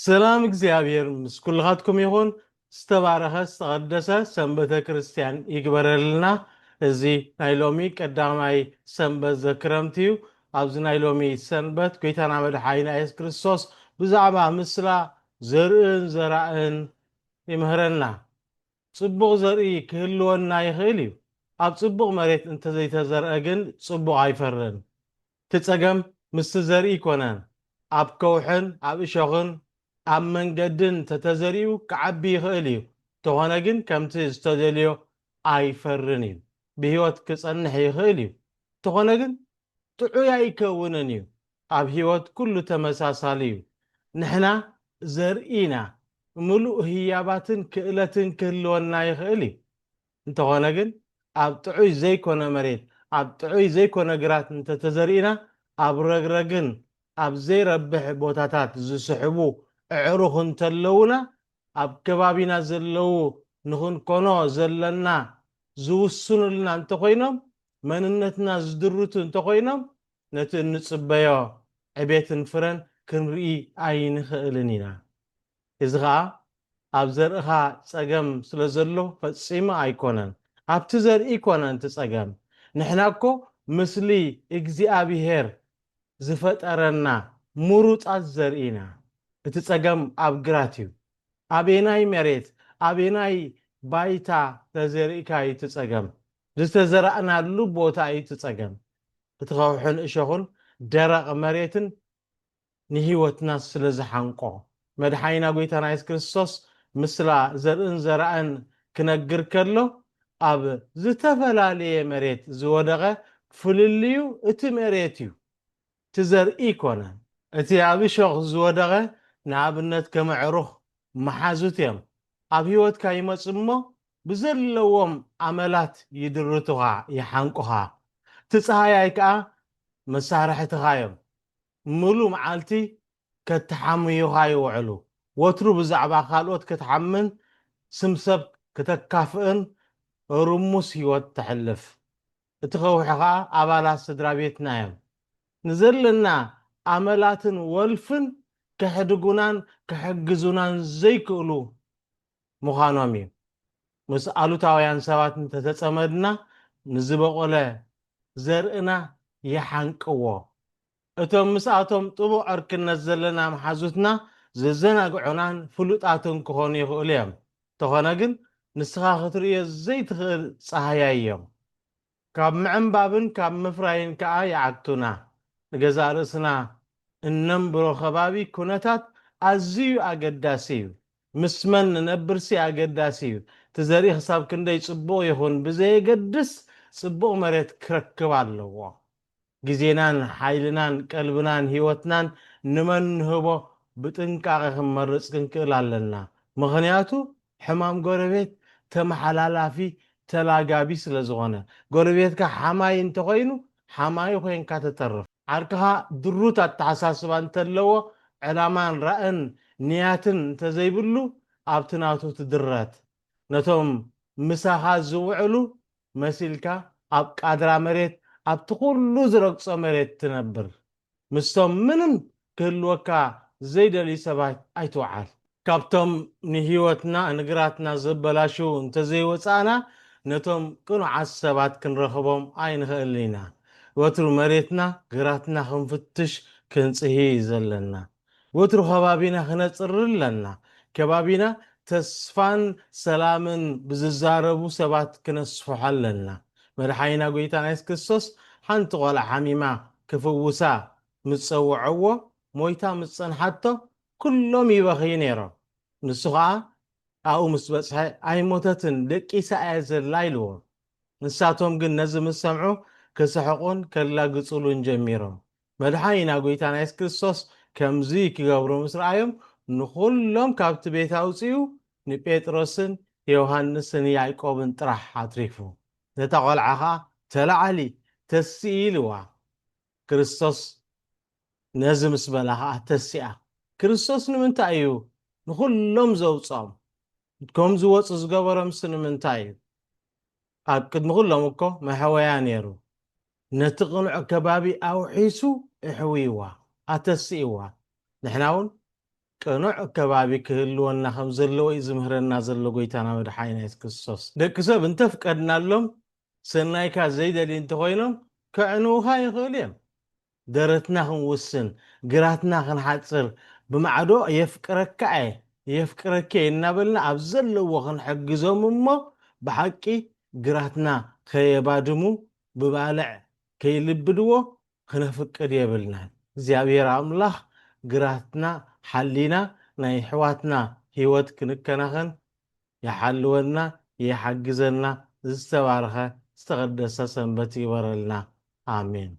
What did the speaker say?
سلام እግዚአብሔር ምስ ኩልኻትኩም ይኹን ዝተባረኸ ዝተቀደሰ ሰንበተ ክርስቲያን ይግበረልና እዚ ናይ ሎሚ ቀዳማይ ሰንበት ዘክረምቲ እዩ ኣብዚ ናይ ሎሚ ሰንበት ጎይታና መድሓኒና ኢየሱስ ክርስቶስ ብዛዕባ ምስላ ዘርእን ዘራእን ይምህረና ጽቡቕ ዘርኢ ክህልወና ይኽእል እዩ ኣብ ጽቡቕ መሬት እንተዘይተዘርአ ግን ጽቡቕ ኣይፈርን ትጸገም ምስ ዘርኢ ይኮነን ኣብ ከውሕን ኣብ እሾኽን ኣብ መንገድን ተተዘሪኡ ክዓቢ ይኽእል እዩ ተኾነ ግን ከምቲ ዝተደልዮ ኣይፈርን እዩ ብህይወት ክጸንሕ ይኽእል እዩ ተኾነ ግን ጥዑይ ኣይከውንን እዩ ኣብ ህይወት ኩሉ ተመሳሳሊ እዩ ንሕና ዘርኢና ምሉእ ህያባትን ክእለትን ክህልወና ይኽእል እዩ እንተኾነ ግን ኣብ ጥዑይ ዘይኮነ መሬት ኣብ ጥዑይ ዘይኮነ ግራት እንተተዘሪእና ኣብ ረግረግን ኣብ ዘይረብሕ ቦታታት ዝስሕቡ ዕሩኽ እንተለውና ኣብ ከባቢና ዘለው ንኽንኮኖ ዘለና ዝውስኑልና እንተኾይኖም መንነትና ዝድርቱ እንተኾይኖም ነቲ እንጽበዮ ዕቤትን ፍረን ክንርኢ ኣይንኽእልን ኢና እዚ ከዓ ኣብ ዘርእኻ ጸገም ስለ ዘሎ ፈጺሙ ኣይኮነን ኣብቲ ዘርኢ ኮነን እቲ ጸገም ንሕና እኮ ምስሊ እግዚኣብሔር ዝፈጠረና ሙሩጻት ዘርኢና እቲ ጸገም ኣብ ግራት እዩ ኣበናይ መሬት ኣበናይ ባይታ ተዘሪእካ እቲ ጸገም ዝተዘራእናሉ ቦታ እቲ ጸገም እቲ ከውሕን እሾኽን ደረቕ መሬትን ንህይወትና ስለ ዝሓንቆ መድሓኒና ጎይታና ኢየሱስ ክርስቶስ ምስላ ዘርእን ዘራእን ክነግር ከሎ ኣብ ዝተፈላለየ መሬት ዝወደቐ ፍልልዩ እቲ መሬት እዩ ትዘርኢ ይኮነን እቲ ኣብ እሾኽ ዝወደቐ ንኣብነት ከመዕሩኽ መሓዙት እዮም ኣብ ህይወትካ ይመጽ እሞ ብዘለዎም ዓመላት ይድርቱኻ ይሓንቁኻ ትፀሃያይ ከዓ መሳርሕትኻ እዮም ሙሉእ መዓልቲ ከተሓምዩኻ ይውዕሉ ወትሩ ብዛዕባ ካልኦት ክትሓምን ስምሰብ ክተካፍእን ርሙስ ህይወት ተሕልፍ እቲ ኸውሒ ከዓ ኣባላት ስድራ ቤትና እዮም ንዘለና ዓመላትን ወልፍን ከሕድጉናን ከሕግዙናን ዘይክእሉ ምዃኖም እዩ ምስ ኣሉታውያን ሰባት እንተተጸመድና ንዝበቆለ ዘርእና ይሓንቅዎ እቶም ምስኣቶም ጥቡቕ ዕርክነት ዘለና መሓዙትና ዘዘናግዑናን ፍሉጣትን ክኾኑ ይኽእሉ እዮም ተኾነ ግን ንስኻ ክትርእዮ ዘይትኽእል ፀሃያ እዮም ካብ ምዕንባብን ካብ ምፍራይን ከዓ ይዓግቱና ንገዛ ርእስና እነንብሮ ከባቢ ኩነታት ኣዝዩ ኣገዳሲ እዩ ምስ መን ንነብርሲ ኣገዳሲ እዩ ትዘርኢ ክሳብ ክንደይ ጽቡቕ ይኹን ብዘየገድስ ጽቡቕ መሬት ክረክብ ኣለዎ ግዜናን ሓይልናን ቀልብናን ህይወትናን ንመን ንህቦ ብጥንቃቐ ክንመርጽ ክንክእል ኣለና ምኽንያቱ ሕማም ጎረቤት ተመሓላላፊ ተላጋቢ ስለ ዝኾነ ጎረቤትካ ሓማይ እንተኾይኑ ሓማይ ኮይንካ ተተርፍ ዓርክኻ ድሩት ኣተሓሳስባ እንተለዎ ዕላማን ራእን ንያትን እንተዘይብሉ ኣብቲ ናቱ ትድረት ነቶም ምሳኻ ዝውዕሉ መሲልካ ኣብ ቃድራ መሬት ኣብቲ ኩሉ ዝረግጾ መሬት ትነብር ምስቶም ምንም ክህልወካ ዘይደልዩ ሰባት ኣይትወዓል ካብቶም ንህይወትና ንግራትና ዘበላሽው እንተዘይወፃእና ነቶም ቅኑዓት ሰባት ክንረኽቦም ኣይንኽእል ኢና ወትሩ መሬትና ግራትና ክንፍትሽ ክንጽሂ ዘለና ወትሩ ከባቢና ክነጽር ኣለና ከባቢና ተስፋን ሰላምን ብዝዛረቡ ሰባት ክነስፍሖ ኣለና መድሓኒና ጎይታና ኢየሱስ ክርስቶስ ሓንቲ ቆልዓ ሓሚማ ክፍውሳ ምስ ፀውዐዎ ሞይታ ምስ ፀንሓቶ ኩሎም ይበኽዩ ነይሮም ንሱ ከዓ ኣብኡ ምስ በፅሐ ኣይሞተትን ደቂሳ እያ ዘላ ኢልዎ ንሳቶም ግን ነዚ ምስ ሰምዑ ክስሕቁን ከላግጹሉን ጀሚሮም መድሓኒና ጎይታና ኢየሱስ ክርስቶስ ከምዚ ክገብሩ ምስ ረኣዮም ንኹሎም ካብቲ ቤት ኣውፅኡ ንጴጥሮስን ዮሃንስን ያዕቆብን ጥራሕ ኣትሪፉ ነታ ቆልዓ ከዓ ተላዓሊ ተስኢ ኢልዋ ክርስቶስ ነዚ ምስ በላ ከዓ ተሲኣ ክርስቶስ ንምንታይ እዩ ንኹሎም ዘውፅኦም ከምዚ ወፁ ዝገበሮም ንምንታይ እዩ ኣብ ቅድሚ ኩሎም እኮ መሕወያ ነይሩ ነቲ ቅኑዕ ከባቢ ኣውሒሱ እሕዊዋ ኣተሲእዋ ንሕና እውን ቅኑዕ ከባቢ ክህልወና ከም ዘለዎ እዩ ዝምህረና ዘሎ ጎይታና መድሓኒና ኢየሱስ ክርስቶስ። ደቂ ሰብ እንተፍቀድናሎም ሰናይካ ዘይደልዩ እንተኮይኖም ክዕንውኻ ይኽእል እዮም። ደረትና ክንውስን ግራትና ክንሓፅር ብማዕዶ የፍቅረካ የፍቅረከ እናበልና ኣብ ዘለዎ ክንሕግዞም እሞ ብሓቂ ግራትና ከየባድሙ ብባልዕ ከይልብድዎ ክነፍቅድ የብልናን። እግዚኣብሔር ኣምላኽ ግራትና ሓሊና ናይ ሕዋትና ህይወት ክንከናኸን ይሓልወና ይሓግዘና። ዝተባረኸ ዝተቐደሰ ሰንበት ይበረልና። ኣሜን።